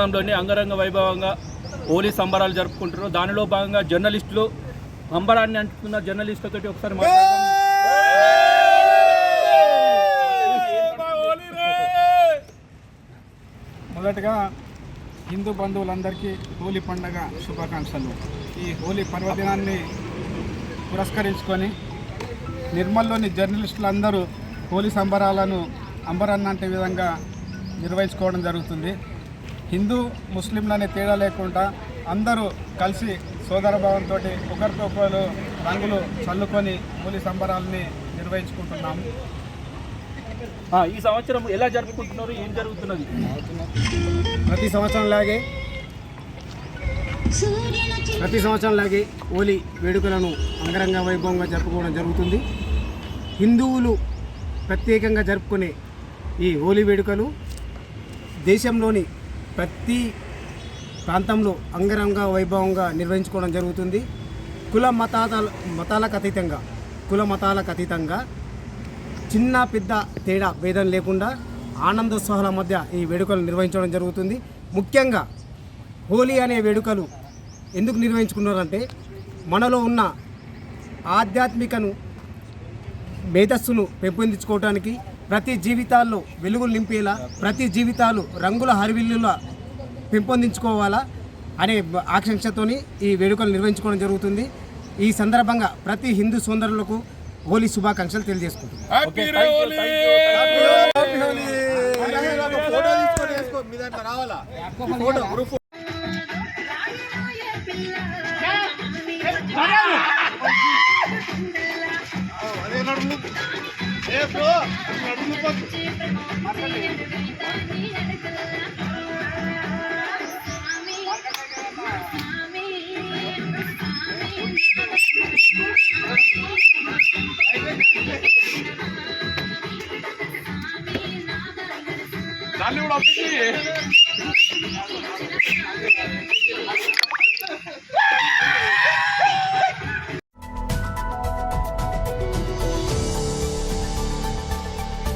లోని అంగరంగ వైభవంగా హోలీ సంబరాలు జరుపుకుంటున్నారు. దానిలో భాగంగా జర్నలిస్టులు అంబరాన్ని అంటున్న జర్నలిస్టులతో ఒకసారి మాట్లాడదాం. మొదటగా హిందూ బంధువులందరికీ హోలీ పండుగ శుభాకాంక్షలు. ఈ హోలీ పర్వదినాన్ని పురస్కరించుకొని నిర్మల్లోని జర్నలిస్టులందరూ హోలీ సంబరాలను అంబరాన్ని అంటే విధంగా నిర్వహించుకోవడం జరుగుతుంది. హిందూ ముస్లింలనే తేడా లేకుండా అందరూ కలిసి సోదరభావంతో ఒకరికొకరు రంగులు చల్లుకొని హోలీ సంబరాలని నిర్వహించుకుంటున్నాము. ఈ సంవత్సరం ఎలా జరుపుకుంటున్నారు, ఏం జరుగుతున్నది? ప్రతి సంవత్సరంలాగే హోలీ వేడుకలను అంగరంగ వైభవంగా జరుపుకోవడం జరుగుతుంది. హిందువులు ప్రత్యేకంగా జరుపుకునే ఈ హోలీ వేడుకలు దేశంలోని ప్రతి ప్రాంతంలో అంగరంగ వైభవంగా నిర్వహించుకోవడం జరుగుతుంది. కుల మతాలకు అతీతంగా చిన్న పెద్ద తేడా భేదం లేకుండా ఆనందోత్సాహాల మధ్య ఈ వేడుకలు నిర్వహించడం జరుగుతుంది. ముఖ్యంగా హోలీ అనే వేడుకలు ఎందుకు నిర్వహించుకున్నారంటే మనలో ఉన్న ఆధ్యాత్మికను మేధస్సును పెంపొందించుకోవడానికి, ప్రతి జీవితాల్లో వెలుగులు నింపేలా, ప్రతి జీవితాలు రంగుల హరివిల్లులా పెంపొందించుకోవాలా అనే ఆకాంక్షతోని ఈ వేడుకలు నిర్వహించుకోవడం జరుగుతుంది. ఈ సందర్భంగా ప్రతి హిందూ సోదరులకు హోలీ శుభాకాంక్షలు తెలియజేసుకుంటున్నాను. Dale una